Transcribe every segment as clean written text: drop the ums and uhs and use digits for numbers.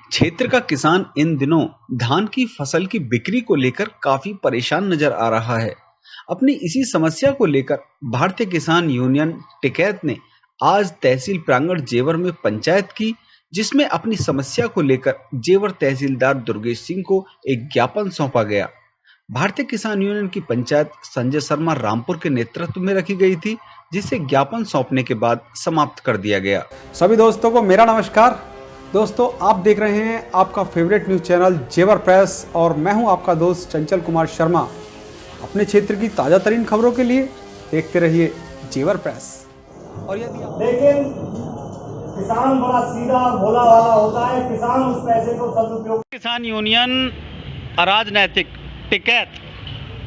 क्षेत्र का किसान इन दिनों धान की फसल की बिक्री को लेकर काफी परेशान नजर आ रहा है। अपनी इसी समस्या को लेकर भारतीय किसान यूनियन टिकैत ने आज तहसील प्रांगण जेवर में पंचायत की, जिसमें अपनी समस्या को लेकर जेवर तहसीलदार दुर्गेश सिंह को एक ज्ञापन सौंपा गया। भारतीय किसान यूनियन की पंचायत संजय शर्मा रामपुर के नेतृत्व में रखी गई थी, जिसे ज्ञापन सौंपने के बाद समाप्त कर दिया गया। सभी दोस्तों को मेरा नमस्कार। दोस्तों, आप देख रहे हैं आपका फेवरेट न्यूज चैनल जेवर प्रेस और मैं हूं आपका दोस्त चंचल कुमार शर्मा। अपने क्षेत्र की ताजा तरीन खबरों के लिए देखते रहिए जेवर प्रेस। और यदि लेकिन किसान बड़ा सीधा भोला वाला होता है, किसान उस पैसे को सदुपयोग। किसान यूनियन अराजनैतिक टिकैत,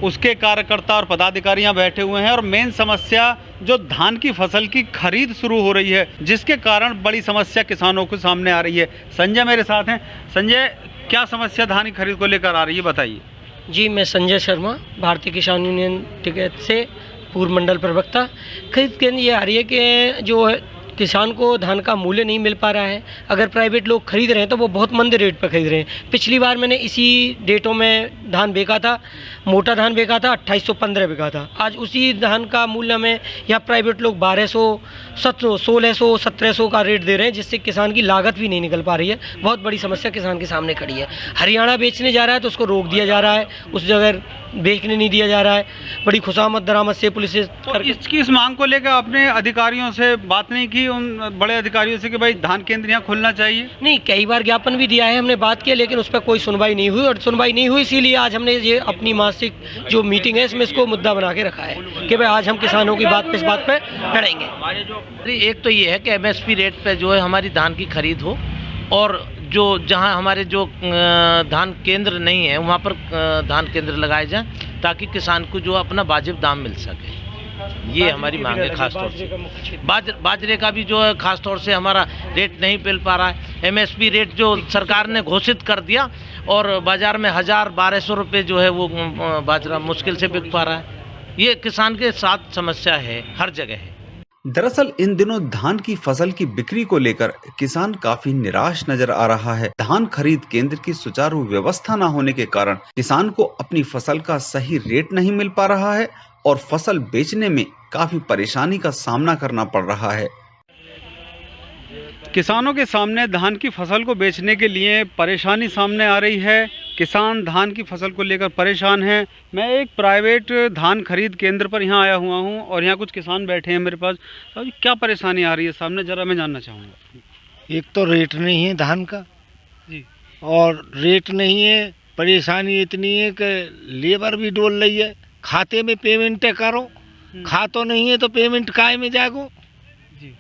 उसके कार्यकर्ता और पदाधिकारी यहाँ बैठे हुए हैं और मेन समस्या जो धान की फसल की खरीद शुरू हो रही है, जिसके कारण बड़ी समस्या किसानों के सामने आ रही है। संजय मेरे साथ हैं। संजय, क्या समस्या धान की खरीद को लेकर आ रही है, बताइए। जी, मैं संजय शर्मा, भारतीय किसान यूनियन टिकैत से पूर्व मंडल प्रवक्ता। खरीद के ये आ रही है कि जो किसान को धान का मूल्य नहीं मिल पा रहा है। अगर प्राइवेट लोग खरीद रहे हैं तो वो बहुत मंदे रेट पर खरीद रहे हैं। पिछली बार मैंने इसी डेटों में धान बेचा था, मोटा धान बेचा था, 2815 बिका था। आज उसी धान का मूल्य में यहाँ प्राइवेट लोग 1200, 1600, 1700 का रेट दे रहे हैं, जिससे किसान की लागत भी नहीं निकल पा रही है। बहुत बड़ी समस्या किसान के सामने खड़ी है। हरियाणा बेचने जा रहा है तो उसको रोक दिया जा रहा है, उस जगह बेचने नहीं दिया जा रहा है। बड़ी खुशामद दरामद से पुलिस इसकी इस मांग को लेकर आपने अधिकारियों से बात नहीं की, उन बड़े अधिकारियों से, कि भाई धान केंद्र यहाँ खुलना चाहिए? नहीं, कई बार ज्ञापन भी दिया है, हमने बात की, लेकिन उस पर कोई सुनवाई नहीं हुई। और सुनवाई नहीं हुई इसीलिए आज हमने ये अपनी मासिक जो मीटिंग है इसमें इसको मुद्दा बना के रखा है कि भाई आज हम किसानों की बात पे इस बात पे लड़ेंगे। एक तो ये है कि एमएसपी रेट पे जो है हमारी धान की खरीद हो, और जो जहां हमारे जो धान केंद्र नहीं है वहां पर धान केंद्र लगाए जाएं, ताकि किसान को जो अपना वाजिब दाम मिल सके। ये हमारी मांग है। खास तौर से बाजरे का भी जो है खास तौर से हमारा रेट नहीं मिल पा रहा है। एमएसपी रेट जो सरकार ने घोषित कर दिया और बाजार में 1000-1200 रुपये जो है वो बाजरा मुश्किल से बिक पा रहा है। ये किसान के साथ समस्या है, हर जगह है। दरअसल इन दिनों धान की फसल की बिक्री को लेकर किसान काफी निराश नजर आ रहा है। धान खरीद केंद्र की सुचारू व्यवस्था न होने के कारण किसान को अपनी फसल का सही रेट नहीं मिल पा रहा है और फसल बेचने में काफी परेशानी का सामना करना पड़ रहा है। किसानों के सामने धान की फसल को बेचने के लिए परेशानी सामने आ रही है। किसान धान की फसल को लेकर परेशान हैं। मैं एक प्राइवेट धान खरीद केंद्र पर यहाँ आया हुआ हूँ और यहाँ कुछ किसान बैठे हैं मेरे पास। तो क्या परेशानी आ रही है सामने, जरा मैं जानना चाहूँगा। एक तो रेट नहीं है धान का जी, और रेट नहीं है। परेशानी इतनी है कि लेबर भी डोल रही है, खाते में पेमेंट करो, खा तो नहीं है तो पेमेंट काय में जागो जी।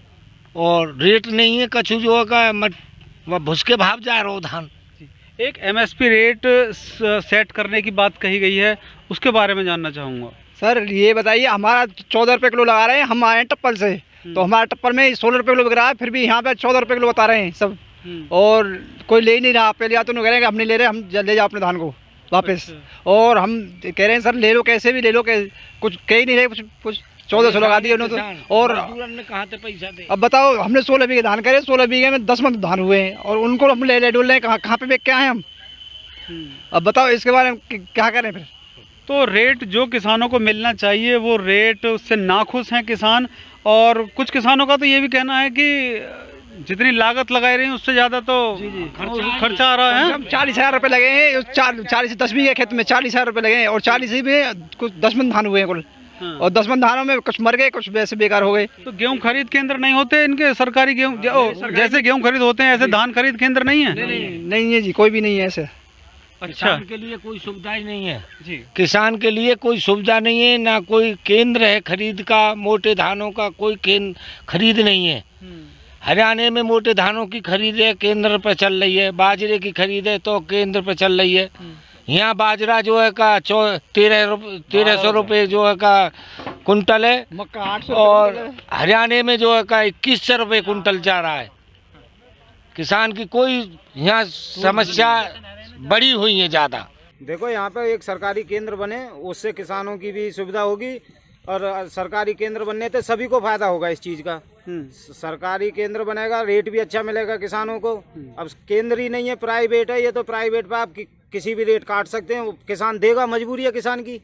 और रेट नहीं है, कछु जो का भुस के भाव जा रहा हो धान। एक एमएसपी रेट सेट करने की बात कही गई है, उसके बारे में जानना चाहूँगा। सर ये बताइए, हमारा 14 रुपये किलो लगा रहे हैं, हम आए हैं टप्पल से, तो हमारा टप्पल में 16 रुपये किलो बिक रहा है, फिर भी यहाँ पे 14 रुपये किलो बता रहे हैं सब। और कोई ले ही नहीं रहा। पहले या तो कह रहे हैं कि हम नहीं ले रहे, हम ले जाओ अपने धान को वापस। और हम कह रहे हैं सर ले लो, कैसे भी ले लो, कुछ कह ही नहीं रहे। कुछ 1400 लगा दिए उन्होंने तो। और कहाँ से पैसा दे? अब बताओ, हमने 16 बीघे धान करे, 16 बीघे में 10 मन धान हुए हैं और उनको हम ले डोल रहे हैं। कहाँ पे बेच के आए हम? अब बताओ इसके बारे में क्या करें फिर? तो रेट जो किसानों को मिलना चाहिए वो रेट, उससे नाखुश हैं किसान। और कुछ किसानों का तो ये भी कहना है कि जितनी लागत लगाई रही है उससे ज़्यादा तो खर्चा आ रहा है। 40,000 रुपये लगे हैं, 40 10 बीघे खेत में 40,000 रुपये लगे हैं और 40 में कुछ 10 मन धान हुए हैं कुल। और 10 मन धानों में कुछ मर गए, कुछ वैसे बेकार हो गए। तो गेहूं खरीद केंद्र नहीं होते इनके? सरकारी गेहूं जैसे गेहूं खरीद होते हैं ऐसे धान खरीद केंद्र नहीं है? नहीं है जी, कोई भी नहीं है ऐसे। अच्छा, किसान के लिए कोई सुविधा ही नहीं है जी। किसान के लिए कोई सुविधा नहीं है, ना कोई केंद्र है खरीद का। मोटे धानों का कोई खरीद नहीं है। हरियाणा में मोटे धानों की खरीद है, केंद्र पर चल रही है। बाजरे की खरीद है तो केंद्र पर चल रही है। यहाँ बाजरा जो है का 1300 रुपये जो है का कुंटल है, मक्का 800 और हरियाणा में जो है का 2100 रुपये कुंटल जा रहा है। किसान की कोई यहाँ समस्या बड़ी हुई है ज़्यादा। देखो, यहाँ पे एक सरकारी केंद्र बने, उससे किसानों की भी सुविधा होगी और सरकारी केंद्र बनने से सभी को फायदा होगा इस चीज का। सरकारी केंद्र बनेगा, रेट भी अच्छा मिलेगा किसानों को। अब केंद्र ही नहीं है, प्राइवेट है, ये तो प्राइवेट पे आप किसी भी रेट काट सकते हैं, किसान देगा, मजबूरी है किसान की।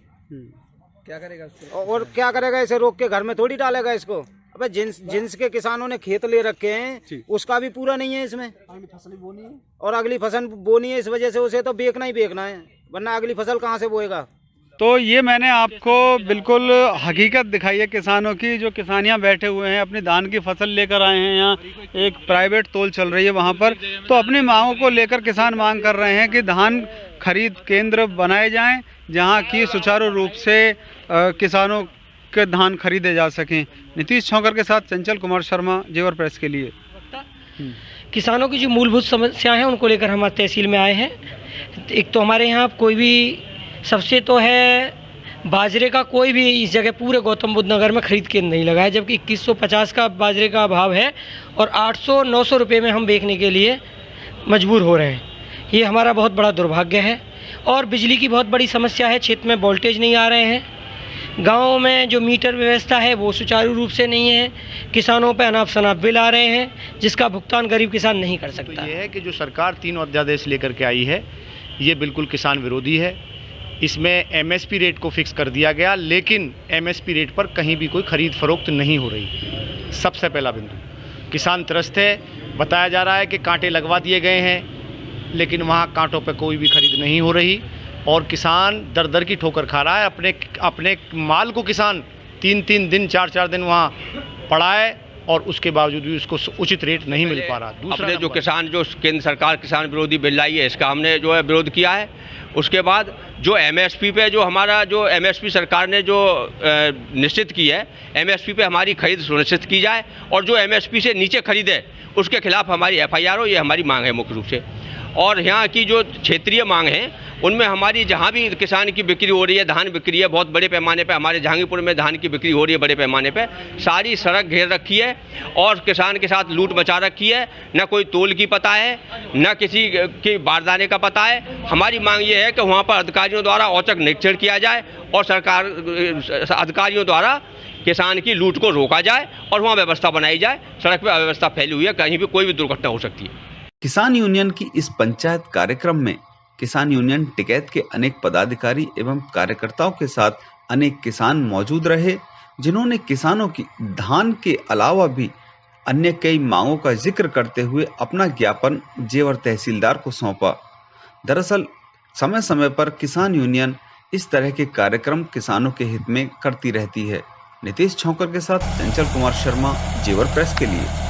क्या करेगा उसको? और क्या करेगा, इसे रोक के घर में थोड़ी डालेगा इसको। अबे जिन्स के किसानों ने खेत ले रखे हैं उसका भी पूरा नहीं है इसमें, अगली फसल भी बोनी है और अगली फसल बोनी है, इस वजह से उसे तो बेचना ही बेचना है, वरना अगली फसल कहाँ से बोएगा। तो ये मैंने आपको बिल्कुल हकीकत दिखाई है किसानों की, जो किसान यहाँ बैठे हुए हैं, अपनी धान की फसल लेकर आए हैं। यहाँ एक प्राइवेट तोल चल रही है वहाँ पर, तो अपनी मांगों को लेकर किसान मांग कर रहे हैं कि धान खरीद केंद्र बनाए जाएं जहाँ की सुचारू रूप से किसानों के धान खरीदे जा सकें। नीतीश छौकर के साथ चंचल कुमार शर्मा, जेवर प्रेस के लिए। किसानों की जो मूलभूत समस्याएं हैं उनको लेकर हम तहसील में आए हैं। एक तो हमारे यहाँ कोई भी, सबसे तो है बाजरे का कोई भी इस जगह पूरे गौतम बुद्ध नगर में खरीद केंद्र नहीं लगा है, जबकि 2150 का बाजरे का अभाव है और 800-900 रुपये में हम बेचने के लिए मजबूर हो रहे हैं। ये हमारा बहुत बड़ा दुर्भाग्य है। और बिजली की बहुत बड़ी समस्या है, क्षेत्र में वोल्टेज नहीं आ रहे हैं, गाँव में जो मीटर व्यवस्था है वो सुचारू रूप से नहीं है, किसानों पर अनाप शनाप बिल आ रहे हैं जिसका भुगतान गरीब किसान नहीं कर सकता। तो ये है कि जो सरकार 3 अध्यादेश लेकर के आई है ये बिल्कुल किसान विरोधी है। इसमें एमएसपी रेट को फिक्स कर दिया गया, लेकिन एमएसपी रेट पर कहीं भी कोई ख़रीद फरोख्त नहीं हो रही। सबसे पहला बिंदु, किसान त्रस्त है। बताया जा रहा है कि कांटे लगवा दिए गए हैं, लेकिन वहाँ कांटों पर कोई भी खरीद नहीं हो रही और किसान दर दर की ठोकर खा रहा है। अपने माल को किसान 3-3 दिन 4-4 दिन वहाँ पड़ा है और उसके बावजूद भी उसको उचित रेट नहीं मिल पा रहा। दूसरा, जो किसान जो केंद्र सरकार किसान विरोधी बिल लाई है इसका हमने जो है विरोध किया है। उसके बाद जो एमएसपी पे जो हमारा जो एमएसपी सरकार ने जो निश्चित की है, एमएसपी पे हमारी खरीद सुनिश्चित की जाए और जो एमएसपी से नीचे खरीदे उसके खिलाफ हमारी एफआईआर हो, ये हमारी मांग है मुख्य रूप से। और यहाँ की जो क्षेत्रीय मांग है उनमें हमारी जहाँ भी किसान की बिक्री हो रही है, धान बिक्री है बहुत बड़े पैमाने पे, हमारे जहांगीरपुर में धान की बिक्री हो रही है बड़े पैमाने पे, सारी सड़क घेर रखी है और किसान के साथ लूट मचा रखी है। न कोई तोल की पता है, न किसी की बारदाने का पता है। हमारी मांग ये है कि वहाँ पर अधिकारियों द्वारा औचक निरीक्षण किया जाए और सरकार अधिकारियों द्वारा किसान की लूट को रोका जाए और वहाँ व्यवस्था बनाई जाए। सड़क पर अव्यवस्था फैली हुई है, कहीं भी कोई भी दुर्घटना हो सकती है। किसान यूनियन की इस पंचायत कार्यक्रम में किसान यूनियन टिकैत के अनेक पदाधिकारी एवं कार्यकर्ताओं के साथ अनेक किसान मौजूद रहे, जिन्होंने किसानों की धान के अलावा भी अन्य कई मांगों का जिक्र करते हुए अपना ज्ञापन जेवर तहसीलदार को सौंपा। दरअसल समय समय पर किसान यूनियन इस तरह के कार्यक्रम किसानों के हित में करती रहती है। नीतीश छौकर के साथ चंचल कुमार शर्मा, जेवर प्रेस के लिए।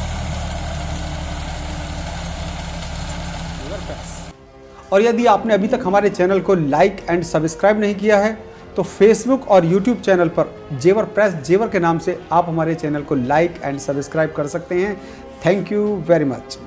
और यदि आपने अभी तक हमारे चैनल को लाइक एंड सब्सक्राइब नहीं किया है तो फेसबुक और यूट्यूब चैनल पर जेवर प्रेस जेवर के नाम से आप हमारे चैनल को लाइक एंड सब्सक्राइब कर सकते हैं। Thank you very much.